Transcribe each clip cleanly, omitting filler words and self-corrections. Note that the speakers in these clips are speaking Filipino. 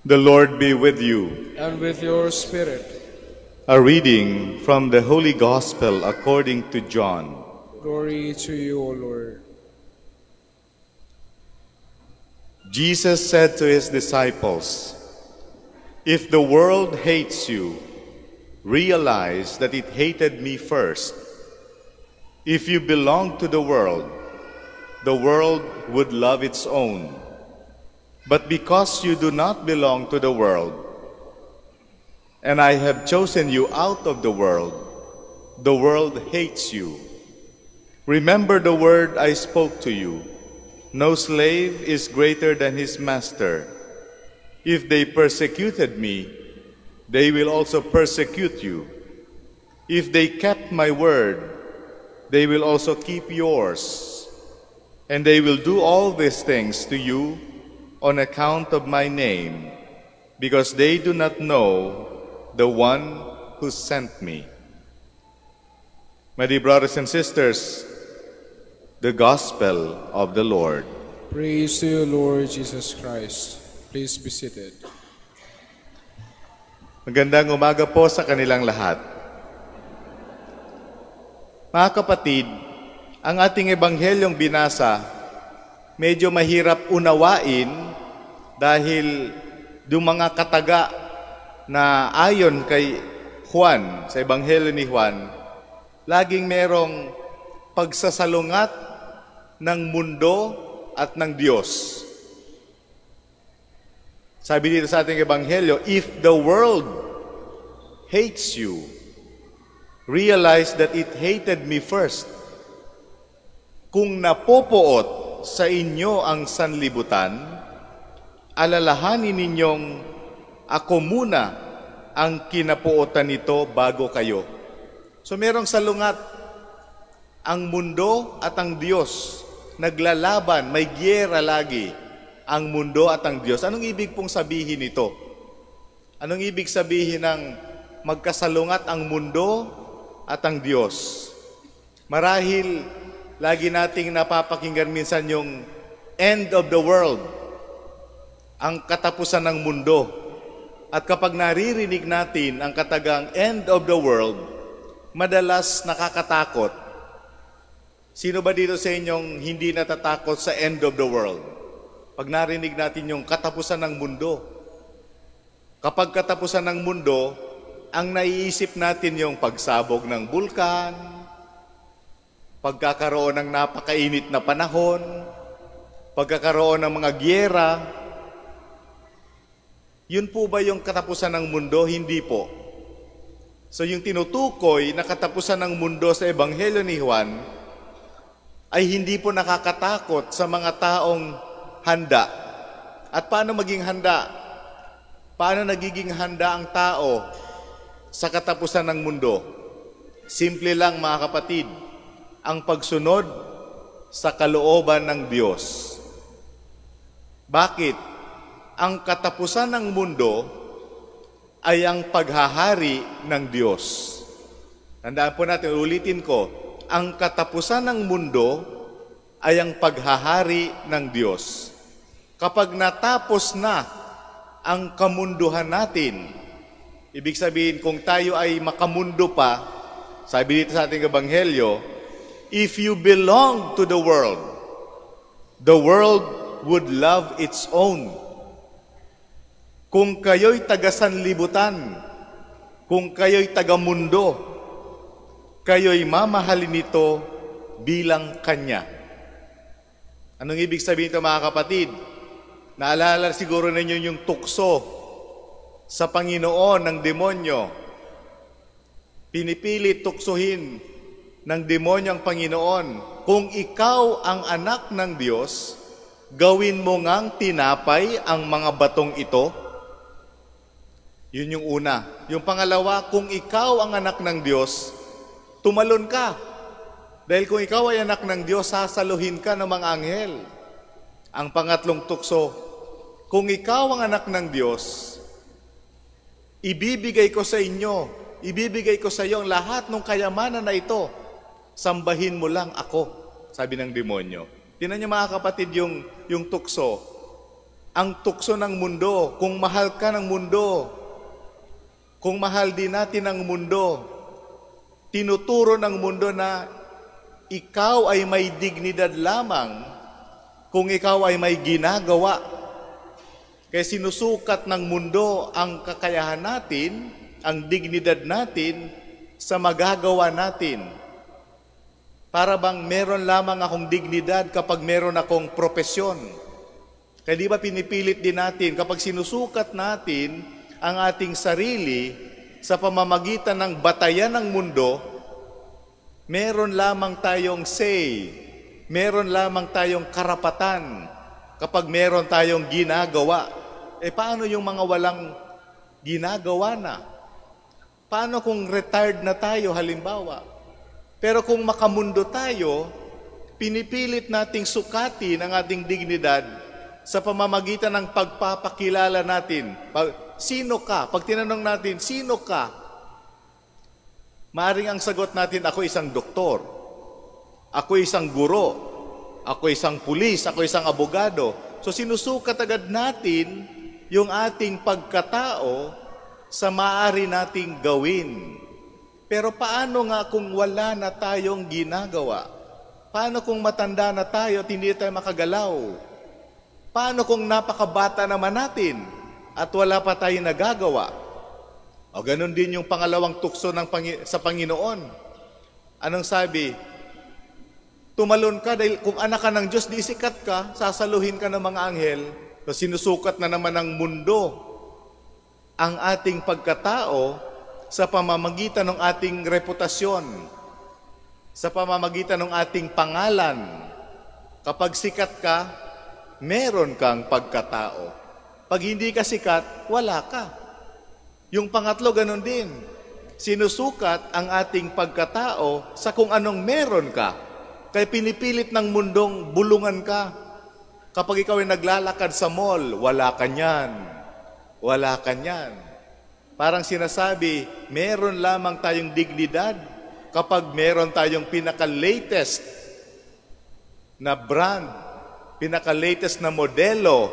The Lord be with you. And with your spirit. A reading from the Holy Gospel according to John. Glory to you, O Lord. Jesus said to his disciples, "If the world hates you, realize that it hated me first. If you belong to the world would love its own. But because you do not belong to the world, and I have chosen you out of the world hates you. Remember the word I spoke to you. No slave is greater than his master. If they persecuted me, they will also persecute you. If they kept my word, they will also keep yours. And they will do all these things to you on account of my name, because they do not know the one who sent me." My dear brothers and sisters, the Gospel of the Lord. Praise to you, Lord Jesus Christ. Please be seated. Magandang umaga po sa kanilang lahat. Mga kapatid, ang ating ebanghelyong binasa, medyo mahirap unawain dahil yung mga kataga na ayon kay Juan, sa ebanghelyo ni Juan, laging merong pagsasalungat ng mundo at ng Diyos. Sabi dito sa ating ebanghelyo, "If the world hates you, realize that it hated me first." Kung napopoot sa inyo ang sanlibutan, alalahanin ninyong ako muna ang kinapuotan nito bago kayo. So merong salungat ang mundo at ang Diyos. Naglalaban, may giyera lagi ang mundo at ang Diyos. Anong ibig pong sabihin nito? Anong ibig sabihin ng magkasalungat ang mundo at ang Diyos? Marahil lagi nating napapakinggan minsan yung end of the world, ang katapusan ng mundo. At kapag naririnig natin ang katagang end of the world, madalas nakakatakot. Sino ba dito sa inyong hindi natatakot sa end of the world? Pag narinig natin yung katapusan ng mundo. Kapag katapusan ng mundo, ang naiisip natin yung pagsabog ng bulkan, pagkakaroon ng napakainit na panahon, pagkakaroon ng mga giyera. Yun po ba yung katapusan ng mundo? Hindi po. So yung tinutukoy na katapusan ng mundo sa ebanghelyo ni Juan ay hindi po nakakatakot sa mga taong handa. At paano maging handa? Paano nagiging handa ang tao sa katapusan ng mundo? Simple lang mga kapatid, ang pagsunod sa kalooban ng Diyos. Bakit? Ang katapusan ng mundo ay ang paghahari ng Diyos. Tandaan po natin, ulitin ko, ang katapusan ng mundo ay ang paghahari ng Diyos. Kapag natapos na ang kamunduhan natin, ibig sabihin kung tayo ay makamundo pa, sabi dito sa ating ebanghelyo, if you belong to the world would love its own. Kung kayo'y taga-sanlibutan, kung kayo'y taga-mundo, kayo'y mamahalin nito bilang Kanya. Anong ibig sabihin ito mga kapatid? Naalala siguro ninyo yung tukso sa Panginoon ng demonyo. Pinipilit tuksohin ng demonyo ang Panginoon. Kung ikaw ang anak ng Diyos, gawin mo ngang tinapay ang mga batong ito. Yun yung una. Yung pangalawa, kung ikaw ang anak ng Diyos, tumalon ka. Dahil kung ikaw ay anak ng Diyos, sasaluhin ka ng mga anghel. Ang pangatlong tukso, kung ikaw ang anak ng Diyos, ibibigay ko sa inyo, ibibigay ko sa iyo ang lahat ng kayamanan na ito. Sambahin mo lang ako, sabi ng demonyo. Tingnan niyo mga kapatid yung tukso. ang tukso ng mundo, kung mahal ka ng mundo, kung mahal din natin ang mundo, tinuturo ng mundo na ikaw ay may dignidad lamang kung ikaw ay may ginagawa. Kaya sinusukat ng mundo ang kakayahan natin, ang dignidad natin sa magagawa natin. Para bang meron lamang akong dignidad kapag meron akong propesyon. Kaya di ba pinipilit din natin, kapag sinusukat natin ang ating sarili sa pamamagitan ng batayan ng mundo, meron lamang tayong say, meron lamang tayong karapatan kapag meron tayong ginagawa. Paano yung mga walang ginagawa na? Paano kung retired na tayo halimbawa? Pero kung makamundo tayo, pinipilit nating sukatin ang ating dignidad sa pamamagitan ng pagpapakilala natin. Sino ka? Pag tinanong natin, sino ka? Maaring ang sagot natin, ako isang doktor, ako isang guro, ako isang pulis, ako isang abogado. So sinusukat agad natin yung ating pagkatao sa maaari nating gawin. Pero paano nga kung wala na tayong ginagawa? Paano kung matanda na tayo at hindi tayo makagalaw? Paano kung napakabata naman natin at wala pa tayong nagagawa? O ganun din yung pangalawang tukso sa Panginoon. Anong sabi? Tumalon ka dahil kung anak ka ng Diyos, di sikat ka, sasaluhin ka ng mga anghel. So sinusukat na naman ng mundo ang ating pagkatao sa pamamagitan ng ating reputasyon, sa pamamagitan ng ating pangalan. Kapag sikat ka, meron kang pagkatao. Pag hindi ka sikat, wala ka. Yung pangatlo, ganun din. Sinusukat ang ating pagkatao sa kung anong meron ka. Kaya pinipilit ng mundong bulungan ka. Kapag ikaw ay naglalakad sa mall, wala ka niyan. Wala ka niyan. Parang sinasabi, meron lamang tayong dignidad kapag meron tayong pinaka-latest na brand, pinaka-latest na modelo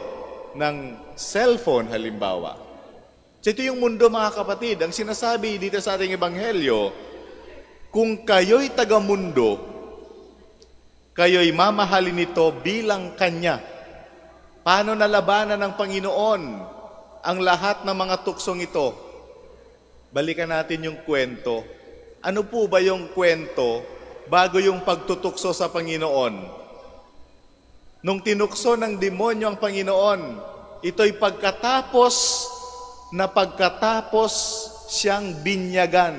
ng cellphone halimbawa. So ito yung mundo mga kapatid. Ang sinasabi dito sa ating ebanghelyo, kung kayo'y taga-mundo, kayo'y mamahalin nito bilang Kanya. Paano nalabanan ng Panginoon ang lahat ng mga tuksong ito? Balikan natin yung kwento. Ano po ba yung kwento bago yung pagtutukso sa Panginoon? Nung tinukso ng demonyo ang Panginoon, ito'y pagkatapos siyang binyagan.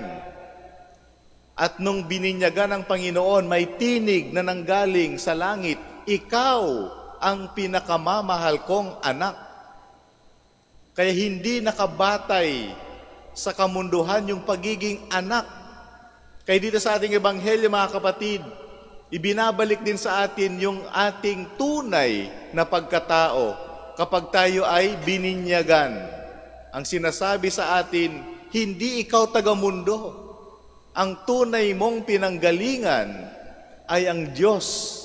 At nung bininyagan ng Panginoon, may tinig na nanggaling sa langit, ikaw ang pinakamamahal kong anak. Kaya hindi nakabatay sa kamunduhan yung pagiging anak. Kaya dito sa ating ebanghelyo mga kapatid, ibinabalik din sa atin yung ating tunay na pagkatao kapag tayo ay bininyagan. Ang sinasabi sa atin, hindi ikaw taga-mundo. Ang tunay mong pinanggalingan ay ang Diyos.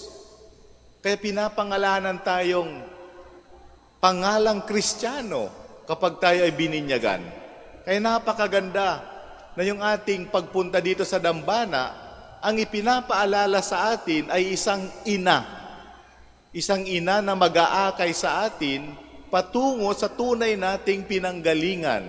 Kaya pinapangalanan tayong pangalang Kristiyano kapag tayo ay bininyagan. Kaya napakaganda na yung ating pagpunta dito sa dambana, ang ipinapaalala sa atin ay isang ina. Isang ina na mag-aakay sa atin patungo sa tunay nating pinanggalingan.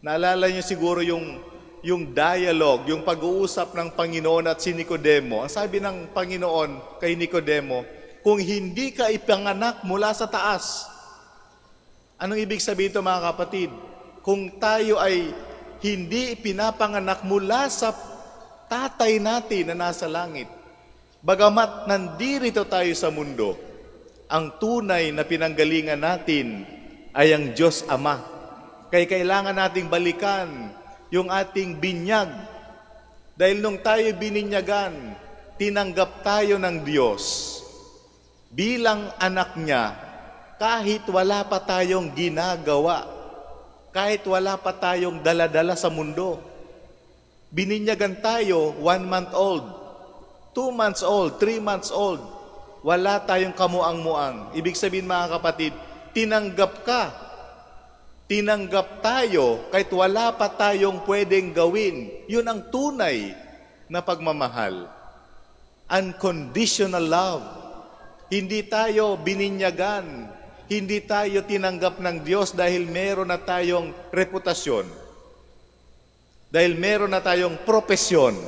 Naalala niyo siguro yung dialogue, yung pag-uusap ng Panginoon at si Nicodemo. Ang sabi ng Panginoon kay Nicodemo, kung hindi ka ipanganak mula sa taas. Anong ibig sabihin ito mga kapatid? Kung tayo ay hindi ipinapanganak mula sa tatay natin na nasa langit, bagamat nandirito tayo sa mundo, ang tunay na pinanggalingan natin ay ang Diyos Ama. Kaya kailangan nating balikan yung ating binyag. Dahil nung tayo bininyagan, tinanggap tayo ng Diyos bilang anak niya kahit wala pa tayong ginagawa. Kahit wala pa tayong dala-dala sa mundo. Bininyagan tayo 1 month old, 2 months old, 3 months old. Wala tayong kamuang-muang. Ibig sabihin mga kapatid, tinanggap ka. Tinanggap tayo kahit wala pa tayong pwedeng gawin. Yun ang tunay na pagmamahal. Unconditional love. Hindi tayo bininyagan. Hindi tayo tinanggap ng Diyos dahil meron na tayong reputasyon. Dahil meron na tayong propesyon.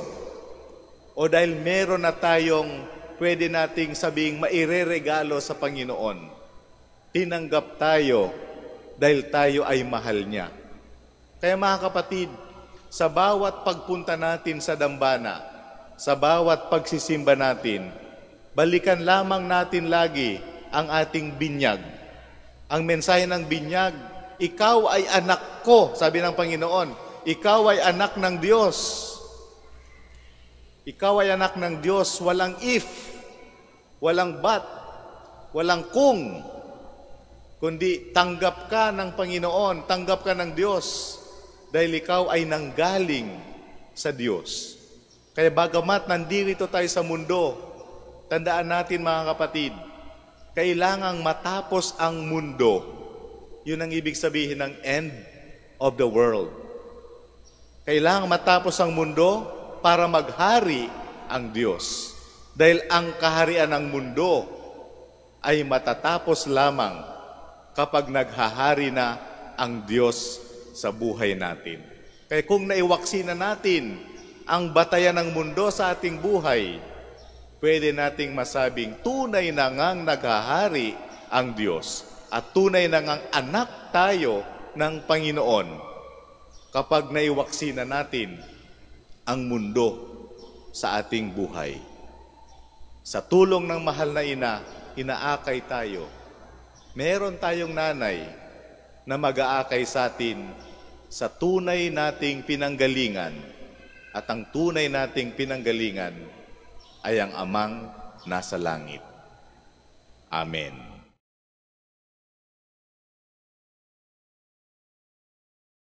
O dahil meron na tayong pwede nating sabing maireregalo sa Panginoon. Tinanggap tayo dahil tayo ay mahal niya. Kaya mga kapatid, sa bawat pagpunta natin sa dambana, sa bawat pagsisimba natin, balikan lamang natin lagi ang ating binyag. Ang mensahe ng binyag, ikaw ay anak ko, sabi ng Panginoon. Ikaw ay anak ng Diyos. Ikaw ay anak ng Diyos, walang if, walang but, walang kung, kundi tanggap ka ng Panginoon, tanggap ka ng Diyos, dahil ikaw ay nanggaling sa Diyos. Kaya bagamat nandito tayo sa mundo, tandaan natin mga kapatid, kailangang matapos ang mundo. Yun ang ibig sabihin ng end of the world. Kailangang matapos ang mundo para maghari ang Diyos. Dahil ang kaharian ng mundo ay matatapos lamang kapag naghahari na ang Diyos sa buhay natin. Kaya kung naiwaksi na natin ang batayan ng mundo sa ating buhay, pwede nating masabing tunay na ngang naghahari ang Diyos at tunay na ngang anak tayo ng Panginoon kapag naiwaksi na natin ang mundo sa ating buhay. Sa tulong ng mahal na ina, inaakay tayo. Meron tayong nanay na mag-aakay sa atin sa tunay nating pinanggalingan. At ang tunay nating pinanggalingan ay ang Amang nasa langit. Amen.